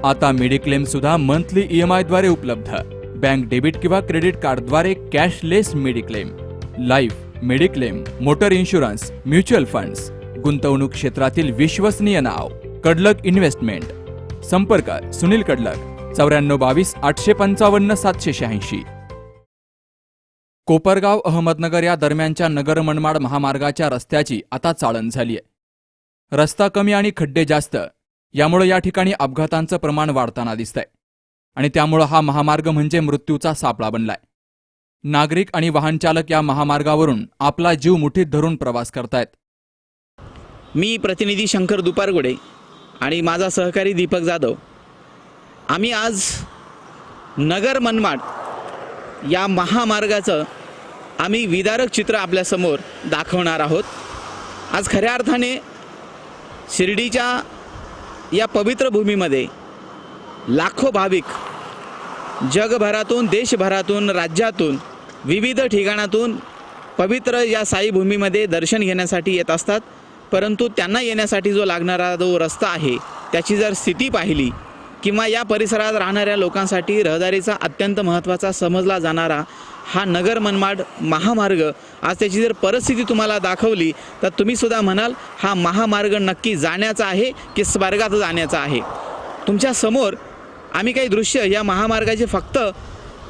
आता मेडिक्लेम सुद्धा monthly EMI द्वारे उपलब्ध। बँक डेबिट किंवा क्रेडिट कार्डद्वारे cashless mediclaim, life, mediclaim, motor insurance, mutual funds, गुंतवणूक क्षेत्रातील विश्वसनीय नाव कडलक इन्व्हेस्टमेंट। संपर्क सुनील कडलक 9422 855 786। कोपरगाव अहमदनगर या दरम्यानच्या नगर मनमाड महामार्गाच्या रस्त्याची आता चाळण झालीय। रस्ता कमी आणि खड्डे जास्त, यामुळे या ठिकाणी अपघातांचं प्रमाण वाढताना दिसतंय आणि त्यामुळे हा महामार्ग म्हणजे मृत्यूचा सापळा बनलाय। नागरिक आणि वाहनचालक या महामार्गावरून आपला जीव मुठीत धरून प्रवास करतायत। मी प्रतिनिधी शंकर दुपारगुडे आणि माझा सहकारी दीपक जाधव, आम्ही आज नगर मनमाड या महामार्गाचं आम्ही विदारक चित्र आपल्यासमोर दाखवणार आहोत। आज खऱ्या अर्थाने शिर्डीच्या या पवित्र भूमीमध्ये लाखो भाविक जगभरातून, देशभरातून, राज्यातून, विविध ठिकाणातून पवित्र या साई भूमीमध्ये दर्शन घेण्यासाठी येत असतात। परंतु त्यांना येण्यासाठी जो लागणारा जो रस्ता आहे त्याची जर स्थिती पाहिली किंवा या परिसरात राहणाऱ्या लोकांसाठी रहदारीचा अत्यंत महत्त्वाचा समजला जाणारा हा नगर मनमाड महामार्ग, आज त्याची जर परिस्थिती तुम्हाला दाखवली तर तुम्ही सुद्धा म्हणाल हा महामार्ग नक्की जाण्याचा आहे की स्वर्गात जाण्याचा आहे। तुमच्या समोर आम्ही काही दृश्य या महामार्गाचे फक्त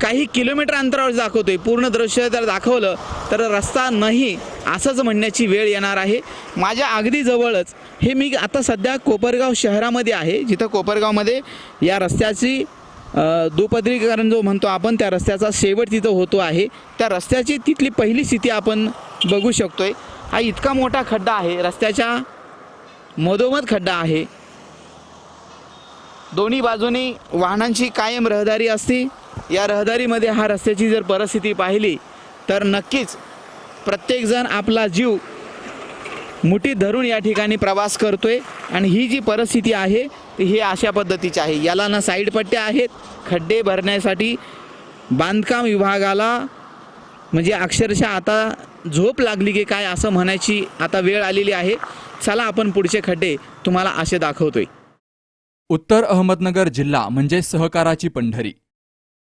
काही किलोमीटर अंतरावर दाखवतोय। पूर्ण दृश्य जर दाखवलं तर रस्ता नाही असंच म्हणण्याची वेळ येणार आहे। माझ्या अगदी जवळच हे मी आता सध्या कोपरगाव शहरामध्ये आहे, जिथं कोपरगावमध्ये या रस्त्याची दुपदरीकरण जो म्हणतो आपण त्या रस्त्याचा शेवट तिथं होतो आहे। त्या रस्त्याची तिथली पहिली स्थिती आपण बघू शकतोय। हा इतका मोठा खड्डा आहे, रस्त्याच्या मधोमध खड्डा आहे, दोन्ही बाजूनी वाहनांची कायम रहदारी असते। या रहदारीमध्ये हा रस्त्याची जर परिस्थिती पाहिली तर नक्कीच प्रत्येकजण आपला जीव मुठीत धरून या ठिकाणी प्रवास करतोय आणि ही जी परिस्थिती आहे ती ही अशा पद्धतीची आहे। याला ना साईड पट्ट्या आहेत, खड्डे भरण्यासाठी बांधकाम विभागाला म्हणजे अक्षरशः आता झोप लागली की काय असं म्हणायची आता वेळ आलेली आहे। चला आपण पुढचे खड्डे तुम्हाला असे दाखवतोय। उत्तर अहमदनगर जिल्हा म्हणजे सहकाराची पंढरी,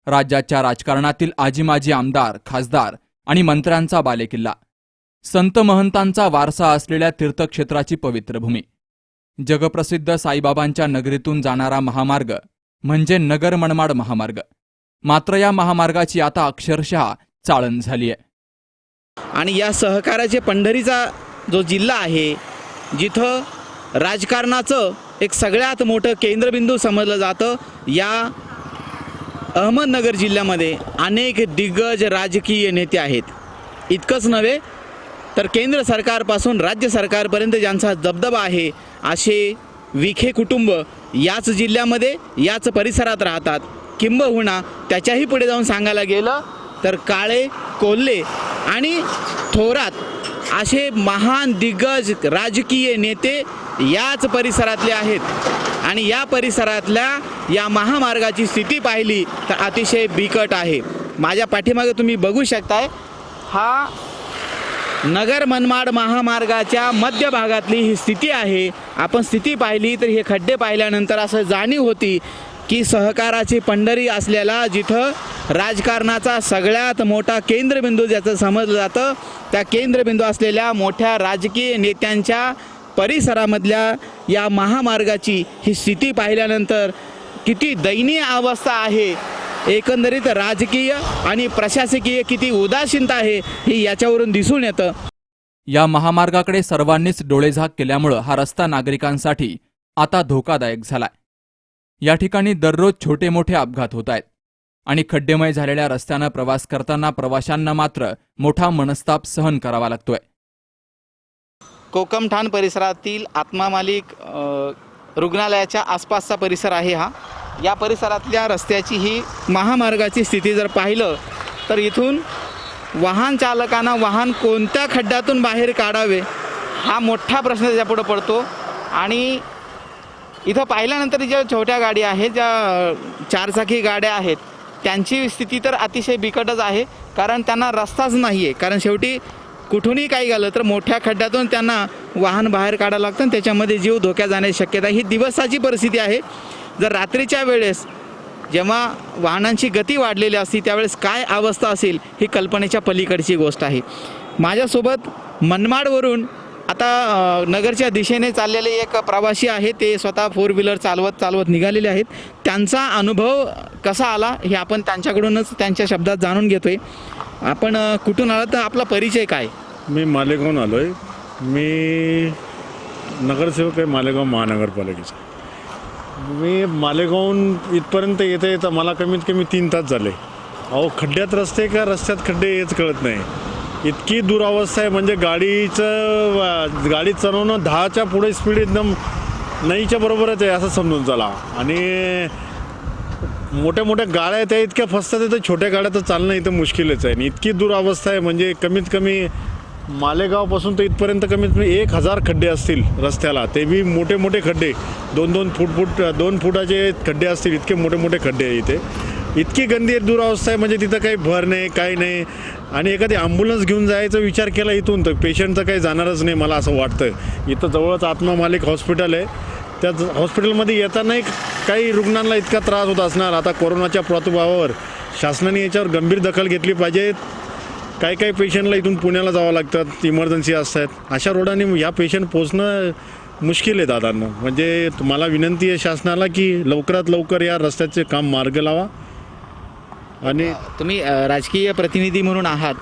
राज्याच्या राजकारणातील आजीमाजी आमदार, खासदार आणि मंत्र्यांचा बालेकिल्ला, संत महंतांचा वारसा असलेल्या तीर्थक्षेत्राची पवित्र भूमी, जगप्रसिद्ध साईबाबांच्या नगरीतून जाणारा महामार्ग म्हणजे नगर मनमाड महामार्ग। मात्र या महामार्गाची आता अक्षरशः चाळण झाली आहे। आणि या सहकाराचे पंढरीचा जो जिल्हा आहे, जिथं राजकारणाचं एक सगळ्यात मोठं केंद्रबिंदू समजलं जातं, या अहमदनगर जिल्ह्यामध्ये अनेक दिग्गज राजकीय नेते आहेत। इतकंच नव्हे तर केंद्र सरकारपासून राज्य सरकारपर्यंत ज्यांचा दबदबा आहे असे विखे कुटुंब याच जिल्ह्यामध्ये, याच परिसरात राहतात। किंबहुना त्याच्याही पुढे जाऊन सांगायला गेलं तर काळे, कोल्हे आणि थोरात असे महान दिग्गज राजकीय नेते याच परिसरातले आहेत। आणि या परिसरातल्या या महामार्गाची स्थिती पाहिली तर अतिशय बिकट आहे। माझ्या पाठीमागे तुम्ही बघू शकताय, हा नगर मनमाड महामार्गाच्या मध्यभागातली ही स्थिती आहे। आपण स्थिती पाहिली तर हे खड्डे पाहिल्यानंतर असं जाणीव होती की सहकाराची पंढरी असलेला, जिथं राजकारणाचा सगळ्यात मोठा केंद्रबिंदू ज्याचं समजलं जातं, त्या केंद्रबिंदू असलेल्या मोठ्या राजकीय नेत्यांच्या परिसरामधल्या या महामार्गाची ही स्थिती पाहिल्यानंतर किती दयनीय अवस्था आहे, एकंदरीत राजकीय आणि प्रशासकीय किती उदासीनता आहे हे याच्यावरून दिसून येतं। या महामार्गाकडे सर्वांनीच डोळेझाक केल्यामुळं हा रस्ता नागरिकांसाठी आता धोकादायक झालाय। या ठिकाणी दररोज छोटे मोठे अपघात होत आहेत आणि खड्डेमय झालेल्या रस्त्यानं प्रवास करताना प्रवाशांना मात्र मोठा मनस्ताप सहन करावा लागतोय। कोकमठाण परिसरातील आत्मा मालिक रुग्णालयाच्या आसपासचा परिसर आहे हा। या परिसरातल्या रस्त्याची ही महामार्गाची स्थिती जर पाहिलं तर इथून वाहन चालकांना वाहन कोणत्या खड्ड्यातून बाहेर काढावे हा मोठा प्रश्न त्याच्यापुढे पडतो। आणि इथं पाहिल्यानंतर ज्या छोट्या गाड्या आहेत, ज्या चारचाकी गाड्या आहेत, त्यांची स्थिती तर अतिशय बिकटच आहे, कारण त्यांना रस्ताच नाही आहे। कारण शेवटी कुठूनही काही झालं तर मोठ्या खड्ड्यातून त्यांना वाहन बाहेर काढावं लागतं आणि त्याच्यामध्ये जीव धोक्यात जाण्याची शक्यता, ही दिवसाची परिस्थिती आहे। जर रात्रीच्या वेळेस जेव्हा वाहनांची गती वाढलेली असते त्यावेळेस काय अवस्था असेल ही कल्पनेच्या पलीकडची गोष्ट आहे. माझ्यासोबत मनमाडवरून आता नगरच्या दिशेने चाललेले एक प्रवासी आहे. ते स्वतः 4 व्हीलर चालवत निघालेले आहेत. त्यांचा अनुभव कसा आला हे आपण त्यांच्याकडूनच त्यांच्या शब्दात जाणून घेतोय. आपण कुठून आलात तर आपला परिचय काय? मी मालेगावहून आलो आहे. मी नगरसेवक आहे मालेगाव महानगरपालिकेचा. मी मालेगावहून इथपर्यंत येता मला कमीत कमी 3 तास झाले. अहो, खड्ड्यात रस्ते का रस्त्यात खड्डे हेच कळत नाही. इतकी दुरावस्था आहे. म्हणजे गाडी चालवणं 10च्या पुढे स्पीड एकदम नाहीच्या बरोबरच आहे असं समजून चला. आणि मोठ्या मोठ्या गाड्या त्या इतक्या फसतात तर छोट्या गाड्या तर चालणं इथं मुश्किलच आहे. आणि इतकी दुरावस्था आहे. म्हणजे कमीत कमी मालेगावपासून तर इथपर्यंत कमीत कमी 1000 खड्डे असतील रस्त्याला. ते बी मोठे मोठे खड्डे 2 फुटाचे खड्डे असतील. इतके मोठे मोठे खड्डे आहे इथे. इतकी गंभीर दुरावस्था आहे. म्हणजे तिथं काही भर नाही काही नाही. आणि एखादी ॲम्ब्युलन्स घेऊन जायचा विचार केला इथून तर पेशंट तर काही जाणारच नाही मला असं वाटतं. इथं जवळच आत्मा मालिक हॉस्पिटल आहे. त्या हॉस्पिटलमध्ये येतानाही काही रुग्णांना इतका त्रास होत असणार. आता कोरोनाच्या प्रादुर्भावावर शासनाने याच्यावर गंभीर दखल घेतली पाहिजे. काही पेशंटला इथून पुण्याला जावं लागतात, इमर्जन्सी असतात. अशा रोडाने ह्या पेशंट पोचणं मुश्किल आहे दादांनो. म्हणजे तुम्हाला विनंती आहे शासनाला की लवकरात लवकर या रस्त्याचे काम मार्ग लावा. आणि तुम्ही राजकीय प्रतिनिधी म्हणून आहात,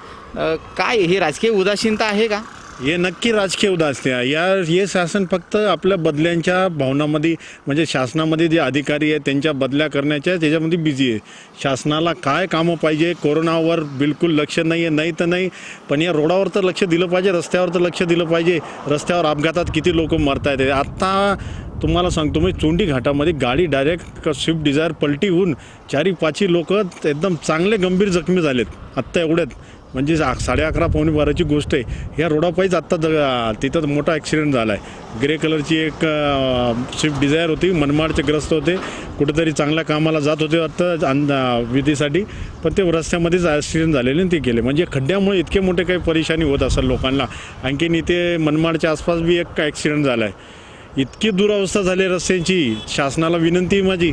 काय ही राजकीय उदासीनता आहे का? हे नक्की राजकीय उदासीन आहे. हे शासन फक्त आपल्या बदल्यांच्या भावनामध्ये म्हणजे शासनामध्ये जे अधिकारी आहेत त्यांच्या बदल्या करण्याच्या त्याच्यामध्ये बिझी आहे. शासनाला काय कामं पाहिजे, कोरोनावर बिलकुल लक्ष नाही आहे. नाही तर नाही, पण या रोडावर तर लक्ष दिलं पाहिजे, रस्त्यावर तर लक्ष दिलं पाहिजे. रस्त्यावर अपघातात किती लोक मरत आहेत. आत्ता तुम्हाला सांगतो मी चोंडी घाटामध्ये गाडी डायरेक्ट स्विफ्ट डिझायर पलटी होऊन 4-5 लोक एकदम चांगले गंभीर जखमी झालेत आत्ता एवढ्यात. म्हणजे 11:30-11:15ची गोष्ट आहे. ह्या रोडापायीच आत्ता तिथं मोठा ॲक्सिडेंट झाला आहे. ग्रे कलरची एक स्विफ्ट डिझायर होती, मनमाडचे ग्रस्त होते, कुठेतरी चांगल्या कामाला जात होते आत्ता विधीसाठी, पण ते रस्त्यामध्येच ॲक्सिडेंट झालेले ते गेले. म्हणजे खड्ड्यामुळे इतके मोठे काही परेशानी होत असेल लोकांना. आणखीन इथे मनमाडच्या आसपास बी एक ॲक्सिडेंट झाला आहे. इतकी दुरावस्था झाली रस्त्यांची. शासनाला विनंती माझी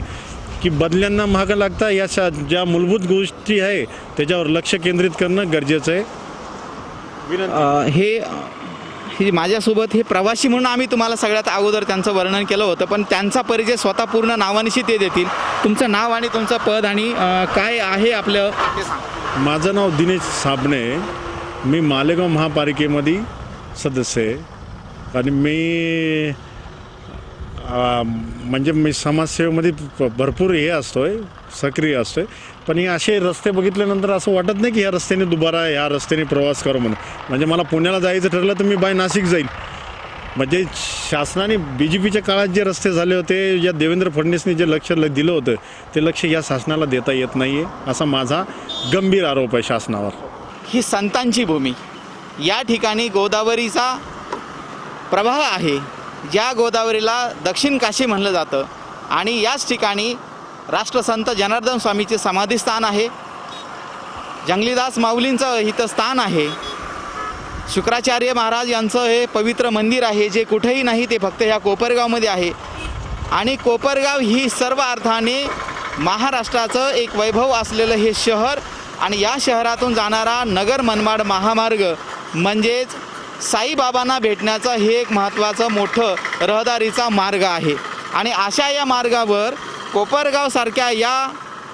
की बदल्यांना महाग लागता या ज्या मूलभूत गोष्टी आहे त्याच्यावर लक्ष केंद्रित करणं गरजेचं आहे. हे माझ्यासोबत हे प्रवासी म्हणून आम्ही तुम्हाला सगळ्यात अगोदर त्यांचं वर्णन केलं होतं, पण त्यांचा परिचय स्वतः पूर्ण नावानिशी ते देतील. तुमचं नाव आणि तुमचं पद आणि काय आहे आपलं ते सांगा. माझं नाव दिनेश साबणे. मी मालेगाव महापालिकेमध्ये सदस्य आहे. आणि मी म्हणजे मी समाजसेवेमध्ये भरपूर असतोय, सक्रिय असतोय. पण हे असे रस्ते बघितल्यानंतर असं वाटत नाही की ह्या रस्त्याने दुबारा ह्या रस्त्याने प्रवास करू म्हणून. म्हणजे मला पुण्याला जायचं ठरलं तर मी बाय नाशिक जाईल. म्हणजे शासनाने BJPच्या काळात जे रस्ते झाले होते, या देवेंद्र फडणवीसने जे लक्ष दिलं होतं ते लक्ष या शासनाला देता येत नाही आहे असा माझा गंभीर आरोप आहे शासनावर. ही संतांची भूमी, या ठिकाणी गोदावरीचा प्रवाह आहे. ज्या गोदावरीला दक्षिण काशी म्हणलं जातं आणि याच ठिकाणी राष्ट्रसंत जनार्दन स्वामीचे समाधीस्थान आहे. जंगलीदास माऊलींचं इथं स्थान आहे. शुक्राचार्य महाराज यांचं हे पवित्र मंदिर आहे जे कुठेही नाही, ते फक्त ह्या कोपरगावमध्ये आहे. आणि कोपरगाव ही सर्व अर्थाने महाराष्ट्राचं एक वैभव असलेलं हे शहर आणि या शहरातून जाणारा नगर मनमाड महामार्ग म्हणजेच साईबाबांना भेटण्याचं हे एक महत्त्वाचं मोठं रहदारीचा मार्ग आहे. आणि अशा या मार्गावर कोपरगावसारख्या या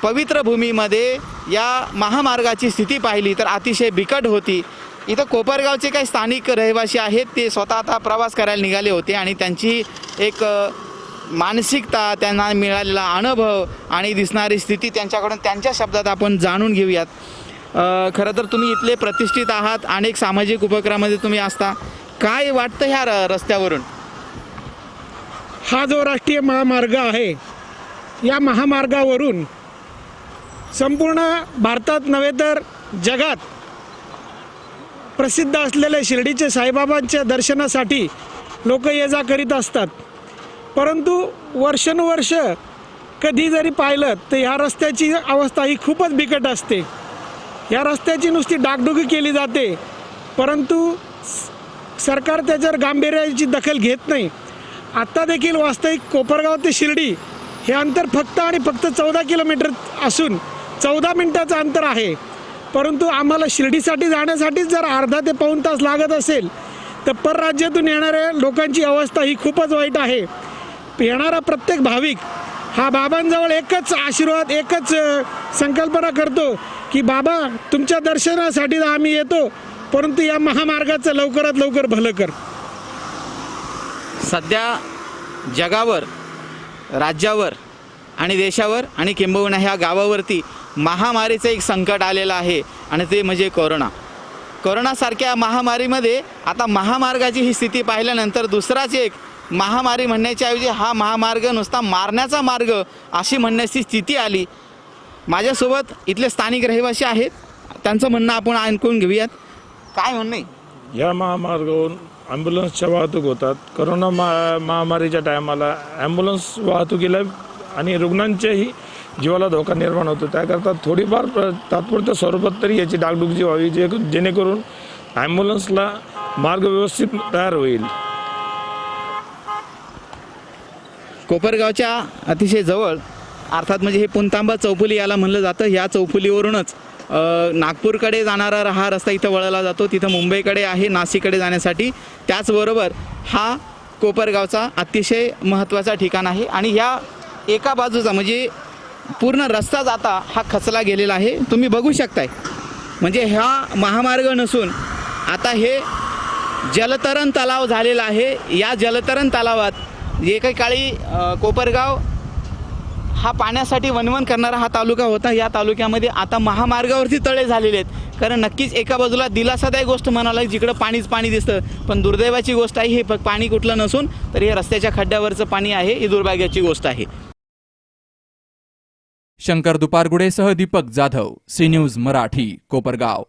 पवित्र भूमीमध्ये या महामार्गाची स्थिती पाहिली तर अतिशय बिकट होती. इथं कोपरगावचे काही स्थानिक रहिवासी आहेत, ते स्वतः आता प्रवास करायला निघाले होते आणि त्यांची एक मानसिकता, त्यांना मिळालेला अनुभव आणि दिसणारी स्थिती त्यांच्याकडून त्यांच्या शब्दात आपण जाणून घेऊयात. खरं तर तुम्ही इथले प्रतिष्ठित आहात, अनेक सामाजिक उपक्रमामध्ये तुम्ही असता. काय वाटतं ह्या रस्त्यावरून? हा जो राष्ट्रीय महामार्ग आहे, या महामार्गावरून संपूर्ण भारतात नव्हे तर जगात प्रसिद्ध असलेले शिर्डीचे साईबाबांच्या दर्शनासाठी लोक ये जा करीत असतात. परंतु वर्षानुवर्ष कधी जरी पाहिलं तर ह्या रस्त्याची अवस्था ही खूपच बिकट असते. या रस्त्याची नुसती डागडुगी केली जाते, परंतु सरकार त्याच्यावर गांभीर्याची दखल घेत नाही. आत्ता देखील वास्तविक कोपरगाव ते शिर्डी हे अंतर फक्त आणि फक्त 14 किलोमीटर असून 14 मिनिटाचं अंतर आहे. परंतु आम्हाला शिर्डीसाठी जाण्यासाठीच जर अर्धा ते पाऊण तास लागत असेल तर परराज्यातून येणाऱ्या लोकांची अवस्था ही खूपच वाईट आहे. येणारा प्रत्येक भाविक हा बाबांजवळ एकच आशीर्वाद, एकच संकल्पना करतो की बाबा तुमच्या दर्शनासाठी आम्ही येतो, परंतु या महामार्गाचं लवकरात लवकर भलं कर. सध्या जगावर, राज्यावर आणि देशावर आणि किंबहुना ह्या गावावरती महामारीचं एक संकट आलेलं आहे आणि ते म्हणजे कोरोनासारख्या महामारीमध्ये आता महामार्गाची ही स्थिती पाहिल्यानंतर दुसराच एक महामारी म्हणण्याच्या ऐवजी हा महामार्ग नुसता मारण्याचा मार्ग अशी म्हणण्याची स्थिती आली. माझ्यासोबत इथले स्थानिक रहिवासी आहेत, त्यांचं म्हणणं आपण ऐकून घेऊयात. काय म्हणणं आहे? या महामार्गावरून ॲम्ब्युलन्सच्या वाहतूक होतात. करोना महामारीच्या टायमाला ॲम्ब्युलन्स वाहतुकीला आणि रुग्णांच्याही जीवाला धोका निर्माण होतो. त्याकरता थोडीफार तात्पुरत्या स्वरूपात तरी याची डागडुजी व्हावी, जेणेकरून ॲम्ब्युलन्सला मार्ग व्यवस्थित तयार होईल. कोपरगावच्या अतिशय जवळ अर्थात म्हणजे हे पुणतांबा चौफुली याला म्हणलं जातं. ह्या चौफुलीवरूनच नागपूरकडे जाणारा हा रस्ता इथं वळला जातो. तिथं मुंबईकडे आहे, नाशिककडे जाण्यासाठी. त्याचबरोबर हा कोपरगावचा अतिशय महत्त्वाचा ठिकाण आहे आणि ह्या एका बाजूचा म्हणजे पूर्ण रस्ताच आता हा खचला गेलेला आहे. तुम्ही बघू शकताय म्हणजे हा महामार्ग नसून आता हे जलतरण तलाव झालेला आहे. या जलतरण तलावात एकेकाळी कोपरगाव हा पाण्यासाठी वणवण करणारा हा तालुका होता. या तालुक्यामध्ये आता महामार्गावरती तळे झालेले आहेत. कारण नक्कीच एका बाजूला दिलासादायक गोष्ट म्हणाला जिकडं पाणीच पाणी दिसतं, पण दुर्दैवाची गोष्ट आहे हे पाणी कुठलं नसून तर हे रस्त्याच्या खड्ड्यावरचं पाणी आहे. ही दुर्भाग्याची गोष्ट आहे. शंकर दुपारगुडेसह दीपक जाधव, सी न्यूज मराठी, कोपरगाव.